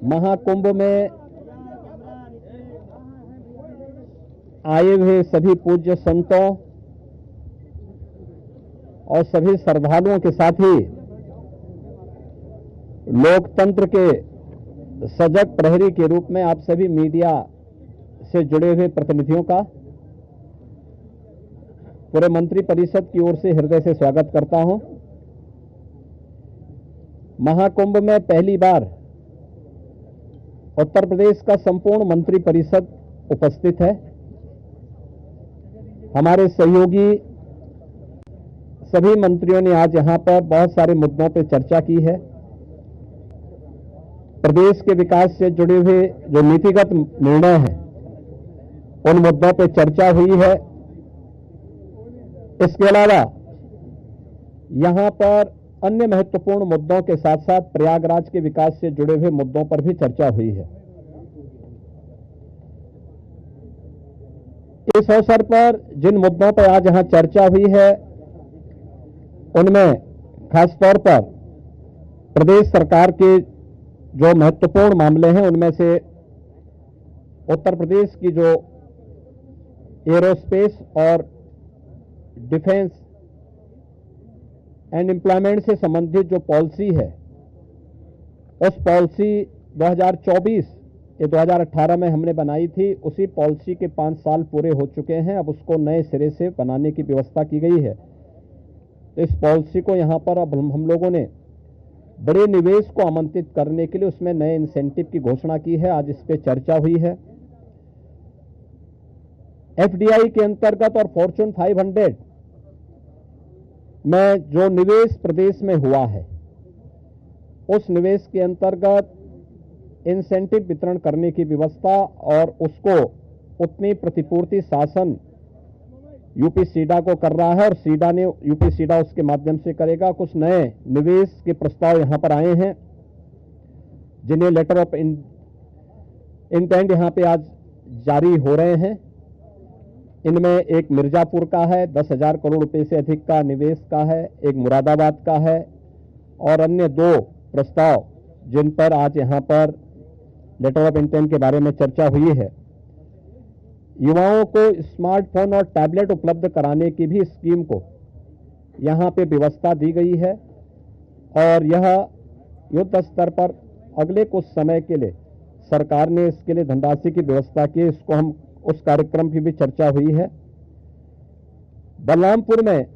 महाकुंभ में आए हुए सभी पूज्य संतों और सभी श्रद्धालुओं के साथ ही लोकतंत्र के सजग प्रहरी के रूप में आप सभी मीडिया से जुड़े हुए प्रतिनिधियों का पूरे मंत्री परिषद की ओर से हृदय से स्वागत करता हूं। महाकुंभ में पहली बार उत्तर प्रदेश का संपूर्ण मंत्री परिषद उपस्थित है। हमारे सहयोगी सभी मंत्रियों ने आज यहां पर बहुत सारे मुद्दों पर चर्चा की है। प्रदेश के विकास से जुड़े हुए जो नीतिगत निर्णय हैं उन मुद्दों पर चर्चा हुई है। इसके अलावा यहां पर अन्य महत्वपूर्ण मुद्दों के साथ साथ प्रयागराज के विकास से जुड़े हुए मुद्दों पर भी चर्चा हुई है। इस अवसर पर जिन मुद्दों पर आज यहां चर्चा हुई है उनमें खासतौर पर प्रदेश सरकार के जो महत्वपूर्ण मामले हैं उनमें से उत्तर प्रदेश की जो एरोस्पेस और डिफेंस एंड एम्प्लॉयमेंट से संबंधित जो पॉलिसी है उस पॉलिसी 2024 ये 2018 में हमने बनाई थी, उसी पॉलिसी के 5 साल पूरे हो चुके हैं। अब उसको नए सिरे से बनाने की व्यवस्था की गई है। तो इस पॉलिसी को यहां पर अब हम लोगों ने बड़े निवेश को आमंत्रित करने के लिए उसमें नए इंसेंटिव की घोषणा की है। आज इस पर चर्चा हुई है। एफडीआई के अंतर्गत और फॉर्च्यून 500 में जो निवेश प्रदेश में हुआ है उस निवेश के अंतर्गत इंसेंटिव वितरण करने की व्यवस्था और उसको उतनी प्रतिपूर्ति शासन यूपी सीडा को कर रहा है और सीडा ने यूपी सीडा उसके माध्यम से करेगा। कुछ नए निवेश के प्रस्ताव यहां पर आए हैं जिन्हें लेटर ऑफ इंटेंट यहां पे आज जारी हो रहे हैं। इनमें एक मिर्जापुर का है, 10,000 करोड़ रुपए से अधिक का निवेश का है, एक मुरादाबाद का है और अन्य 2 प्रस्ताव जिन पर आज यहां पर लेटर ऑफ इंटेंट के बारे में चर्चा हुई है। युवाओं को स्मार्टफोन और टैबलेट उपलब्ध कराने की भी स्कीम को यहां पे व्यवस्था दी गई है और यह युद्ध स्तर पर अगले कुछ समय के लिए सरकार ने इसके लिए धनराशि की व्यवस्था की। इसको हम उस कार्यक्रम की भी चर्चा हुई है। बलरामपुर में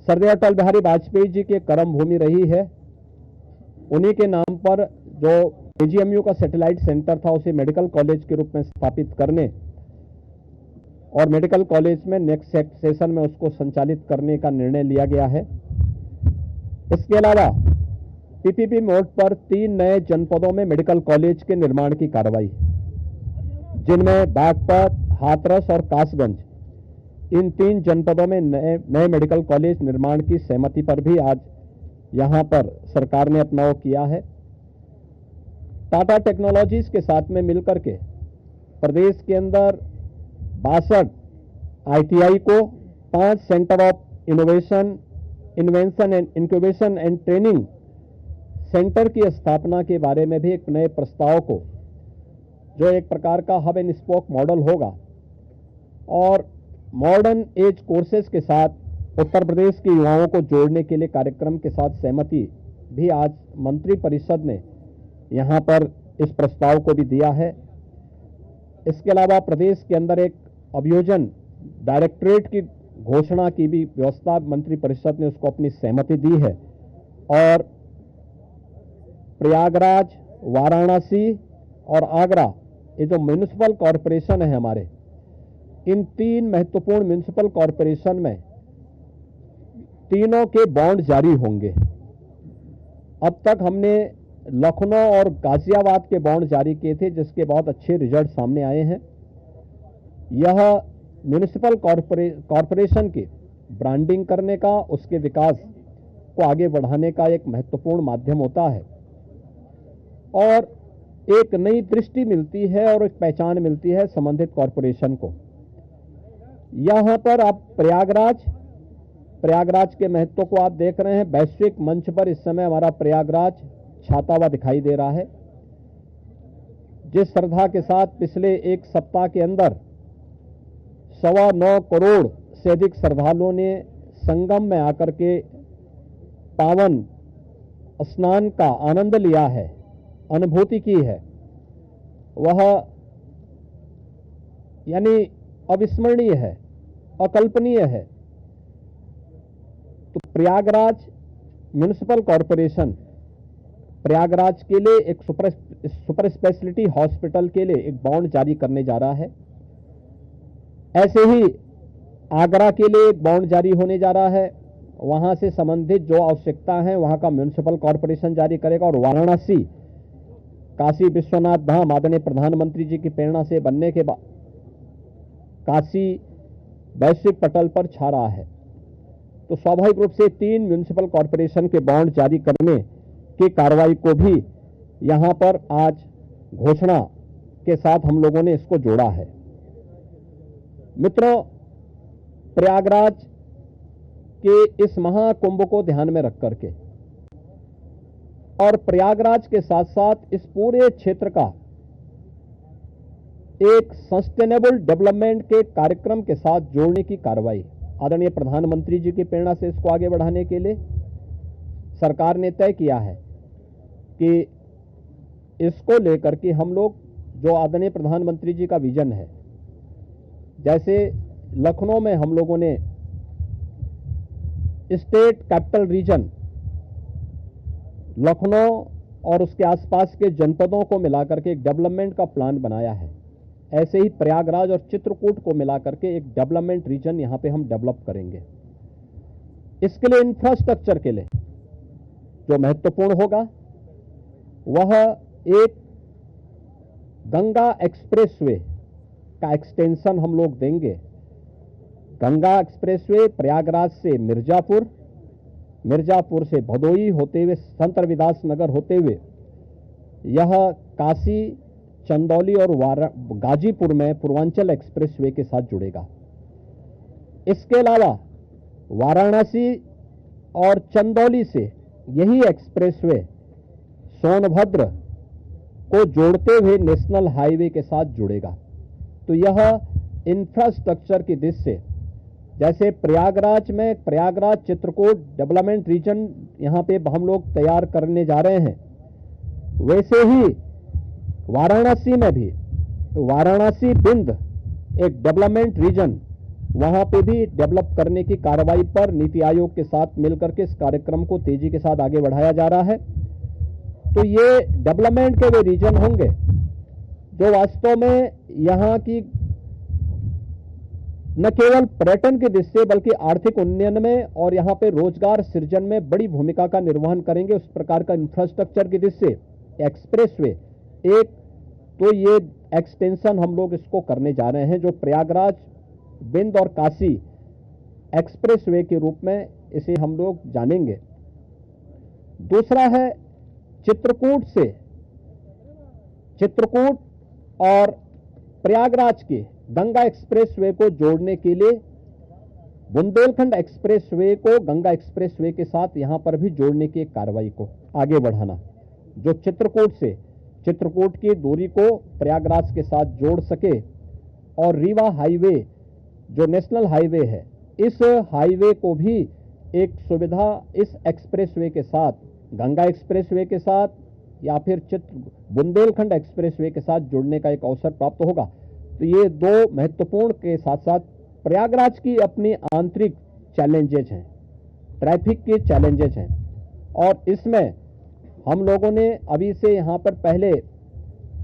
सरदार अटल बिहारी वाजपेयी जी की कर्म भूमि रही है। उन्हीं के नाम पर जो एजीएमयू का सैटेलाइट सेंटर था उसे मेडिकल कॉलेज के रूप में स्थापित करने और मेडिकल कॉलेज में नेक्स्ट सेशन में उसको संचालित करने का निर्णय लिया गया है। इसके अलावा पीपीपी मोड पर 3 नए जनपदों में मेडिकल कॉलेज के निर्माण की कार्रवाई, जिनमें बागपत, हाथरस और कासगंज, इन 3 जनपदों में नए मेडिकल कॉलेज निर्माण की सहमति पर भी आज यहां पर सरकार ने अपना वो किया है। टाटा टेक्नोलॉजीज के साथ में मिलकर के प्रदेश के अंदर 62 आईटीआई को 5 centre of invention and incubation and training centre की स्थापना के बारे में भी एक नए प्रस्ताव को, जो एक प्रकार का हब एंड स्पोक मॉडल होगा और मॉडर्न एज कोर्सेज के साथ उत्तर प्रदेश के युवाओं को जोड़ने के लिए कार्यक्रम के साथ सहमति भी आज मंत्री परिषद ने यहां पर इस प्रस्ताव को भी दिया है। इसके अलावा प्रदेश के अंदर एक अभियोजन डायरेक्टरेट की घोषणा की भी व्यवस्था मंत्री परिषद ने उसको अपनी सहमति दी है और प्रयागराज, वाराणसी और आगरा, ये जो म्युनिसिपल कॉरपोरेशन है हमारे, इन 3 महत्वपूर्ण म्युनिसिपल कॉरपोरेशन में तीनों के बॉन्ड जारी होंगे। अब तक हमने लखनऊ और गाजियाबाद के बॉन्ड जारी किए थे जिसके बहुत अच्छे रिजल्ट सामने आए हैं। यह म्युनिसिपल कॉरपोरेशन की ब्रांडिंग करने का, उसके विकास को आगे बढ़ाने का एक महत्वपूर्ण माध्यम होता है और एक नई दृष्टि मिलती है और एक पहचान मिलती है संबंधित कॉरपोरेशन को। यहां पर आप प्रयागराज के महत्व को आप देख रहे हैं। वैश्विक मंच पर इस समय हमारा प्रयागराज छाता हुआ दिखाई दे रहा है। जिस श्रद्धा के साथ पिछले एक सप्ताह के अंदर 9.25 करोड़ से अधिक श्रद्धालुओं ने संगम में आकर के पावन स्नान का आनंद लिया है, अनुभूति की है, वह यानी अविस्मरणीय है, अकल्पनीय है। तो प्रयागराज म्युनिसिपल कॉरपोरेशन प्रयागराज के लिए एक सुपर स्पेशलिटी हॉस्पिटल के लिए एक बॉन्ड जारी करने जा रहा है। ऐसे ही आगरा के लिए एक बॉन्ड जारी होने जा रहा है। वहां से संबंधित जो आवश्यकता है वहां का म्युनिसिपल कॉरपोरेशन जारी करेगा। और वाराणसी काशी विश्वनाथ धाम आदरणीय प्रधानमंत्री जी की प्रेरणा से बनने के बाद काशी वैश्विक पटल पर छा रहा है। तो स्वाभाविक रूप से 3 म्युनिसिपल कॉरपोरेशन के बॉन्ड जारी करने की कार्रवाई को भी यहां पर आज घोषणा के साथ हम लोगों ने इसको जोड़ा है। मित्रों, प्रयागराज के इस महाकुंभ को ध्यान में रख करके और प्रयागराज के साथ साथ इस पूरे क्षेत्र का एक सस्टेनेबल डेवलपमेंट के कार्यक्रम के साथ जोड़ने की कार्रवाई आदरणीय प्रधानमंत्री जी की प्रेरणा से इसको आगे बढ़ाने के लिए सरकार ने तय किया है कि इसको लेकर के हम लोग जो आदरणीय प्रधानमंत्री जी का विजन है, जैसे लखनऊ में हम लोगों ने स्टेट कैपिटल रीजन लखनऊ और उसके आसपास के जनपदों को मिलाकर के एक डेवलपमेंट का प्लान बनाया है, ऐसे ही प्रयागराज और चित्रकूट को मिलाकर के एक डेवलपमेंट रीजन यहां पे हम डेवलप करेंगे। इसके लिए इंफ्रास्ट्रक्चर के लिए जो महत्वपूर्ण होगा वह एक गंगा एक्सप्रेसवे का एक्सटेंशन हम लोग देंगे। गंगा एक्सप्रेसवे प्रयागराज से मिर्जापुर, मिर्जापुर से भदोई होते हुए संत रविदास नगर होते हुए यह काशी, चंदौली और गाजीपुर में पूर्वांचल एक्सप्रेसवे के साथ जुड़ेगा। इसके अलावा वाराणसी और चंदौली से यही एक्सप्रेसवे सोनभद्र को जोड़ते हुए नेशनल हाईवे के साथ जुड़ेगा। तो यह इंफ्रास्ट्रक्चर की दृष्टि से जैसे प्रयागराज में प्रयागराज चित्रकूट डेवलपमेंट रीजन यहां पे हम लोग तैयार करने जा रहे हैं, वैसे ही वाराणसी में भी वाराणसी बिंद एक डेवलपमेंट रीजन वहां पे भी डेवलप करने की कार्रवाई पर नीति आयोग के साथ मिलकर के इस कार्यक्रम को तेजी के साथ आगे बढ़ाया जा रहा है। तो ये डेवलपमेंट के वे रीजन होंगे जो वास्तव में यहां की न केवल पर्यटन की दृष्टि से बल्कि आर्थिक उन्नयन में और यहां पे रोजगार सृजन में बड़ी भूमिका का निर्वहन करेंगे। उस प्रकार का इंफ्रास्ट्रक्चर की दृष्टि से एक्सप्रेसवे एक तो ये एक्सटेंशन हम लोग इसको करने जा रहे हैं जो प्रयागराज, बिंद और काशी एक्सप्रेसवे के रूप में इसे हम लोग जानेंगे। दूसरा है चित्रकूट और प्रयागराज के गंगा एक्सप्रेसवे को जोड़ने के लिए बुंदेलखंड एक्सप्रेसवे को गंगा एक्सप्रेसवे के साथ यहां पर भी जोड़ने की एक कार्रवाई को आगे बढ़ाना, जो चित्रकूट की दूरी को प्रयागराज के साथ जोड़ सके और रीवा हाईवे जो नेशनल हाईवे है, इस हाईवे को भी एक सुविधा इस एक्सप्रेसवे के साथ, गंगा एक्सप्रेसवे के साथ या फिर बुंदेलखंड एक्सप्रेसवे के साथ जुड़ने का एक अवसर प्राप्त होगा। तो ये दो महत्वपूर्ण के साथ साथ प्रयागराज की अपनी आंतरिक चैलेंजेज हैं, ट्रैफिक के चैलेंजेज हैं, और इसमें हम लोगों ने अभी से यहाँ पर पहले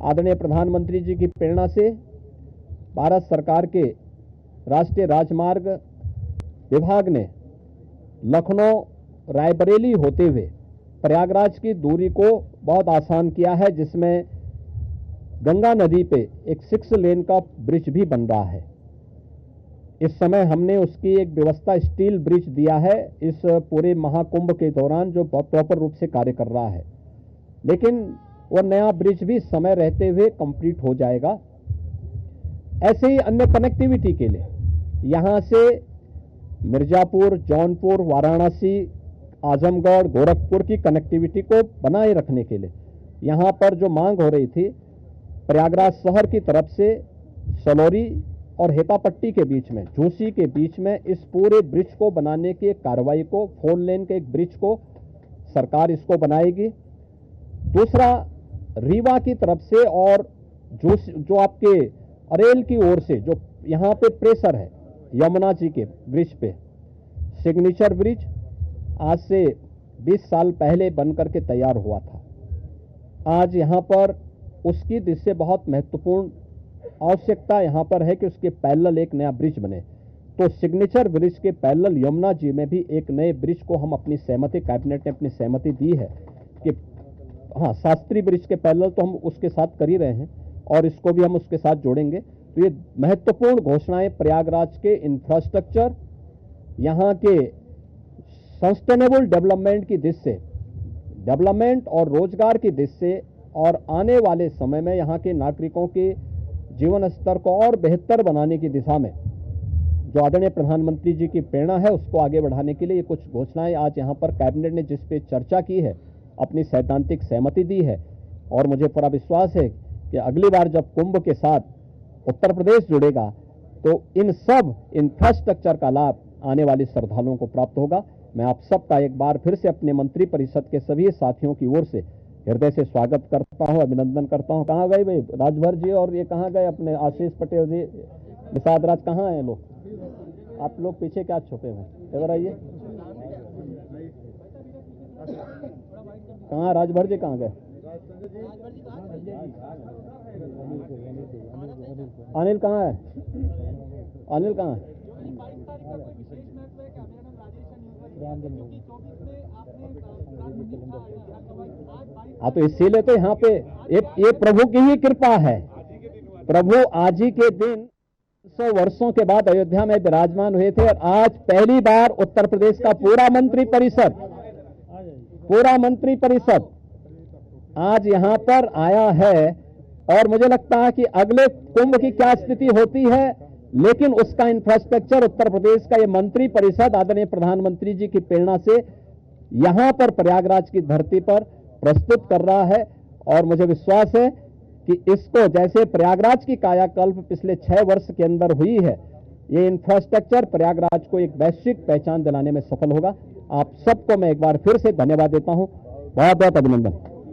आदरणीय प्रधानमंत्री जी की प्रेरणा से भारत सरकार के राष्ट्रीय राजमार्ग विभाग ने लखनऊ रायबरेली होते हुए प्रयागराज की दूरी को बहुत आसान किया है, जिसमें गंगा नदी पे एक 6 लेन का ब्रिज भी बन रहा है। इस समय हमने उसकी एक व्यवस्था स्टील ब्रिज दिया है इस पूरे महाकुंभ के दौरान, जो प्रॉपर रूप से कार्य कर रहा है, लेकिन वो नया ब्रिज भी समय रहते हुए कंप्लीट हो जाएगा। ऐसे ही अन्य कनेक्टिविटी के लिए यहां से मिर्जापुर, जौनपुर, वाराणसी, आजमगढ़, गोरखपुर की कनेक्टिविटी को बनाए रखने के लिए यहां पर जो मांग हो रही थी प्रयागराज शहर की तरफ से सलौरी और हेतापट्टी के बीच में, झूसी के बीच में इस पूरे ब्रिज को बनाने की एक कार्रवाई को, 4 लेन के एक ब्रिज को सरकार इसको बनाएगी। दूसरा, रीवा की तरफ से और जो आपके अरेल की ओर से जो यहां पे प्रेशर है यमुना जी के ब्रिज पे, सिग्नेचर ब्रिज आज से 20 साल पहले बनकर के तैयार हुआ था। आज यहां पर उसकी दृष्टि से बहुत महत्वपूर्ण आवश्यकता यहां पर है कि उसके पैरेलल एक नया ब्रिज बने। तो सिग्नेचर ब्रिज के पैरेलल यमुना जी में भी एक नए ब्रिज को हम अपनी सहमति, कैबिनेट ने अपनी सहमति दी है कि हाँ, शास्त्री ब्रिज के पैरेलल तो हम उसके साथ कर ही रहे हैं और इसको भी हम उसके साथ जोड़ेंगे। तो ये महत्वपूर्ण घोषणाएं प्रयागराज के इंफ्रास्ट्रक्चर, यहां के सस्टेनेबल डेवलपमेंट की दृष्टि से, डेवलपमेंट और रोजगार की दृष्टि से, और आने वाले समय में यहां के नागरिकों के जीवन स्तर को और बेहतर बनाने की दिशा में जो आदरणीय प्रधानमंत्री जी की प्रेरणा है उसको आगे बढ़ाने के लिए ये कुछ घोषणाएं आज यहां पर कैबिनेट ने जिस पे चर्चा की है, अपनी सैद्धांतिक सहमति दी है। और मुझे पूरा विश्वास है कि अगली बार जब कुंभ के साथ उत्तर प्रदेश जुड़ेगा तो इन सब इंफ्रास्ट्रक्चर का लाभ आने वाले श्रद्धालुओं को प्राप्त होगा। मैं आप सबका एक बार फिर से अपने मंत्री परिषद के सभी साथियों की ओर से हृदय से स्वागत करता हूं, अभिनंदन करता हूं। कहाँ गए भाई राजभर जी और ये कहाँ गए अपने आशीष पटेल जी, निषाद राज, कहाँ हैं लोग? आप लोग पीछे क्या छुपे हैं? इधर आइए। कहाँ राजभर जी, कहाँ गए? अनिल कहाँ है? अनिल कहाँ है? हाँ, तो इसीलिए तो यहाँ पे ये प्रभु की ही कृपा है। प्रभु आज ही के दिन 100 वर्षों के बाद अयोध्या में विराजमान हुए थे और आज पहली बार उत्तर प्रदेश का पूरा मंत्री परिषद आज यहां पर आया है। और मुझे लगता है कि अगले कुंभ की क्या स्थिति होती है, लेकिन उसका इंफ्रास्ट्रक्चर उत्तर प्रदेश का ये मंत्री परिषद आदरणीय प्रधानमंत्री जी की प्रेरणा से यहां पर प्रयागराज की धरती पर प्रस्तुत कर रहा है। और मुझे विश्वास है कि इसको, जैसे प्रयागराज की कायाकल्प पिछले 6 वर्ष के अंदर हुई है, ये इंफ्रास्ट्रक्चर प्रयागराज को एक वैश्विक पहचान दिलाने में सफल होगा। आप सबको मैं एक बार फिर से धन्यवाद देता हूं। बहुत बहुत अभिनंदन।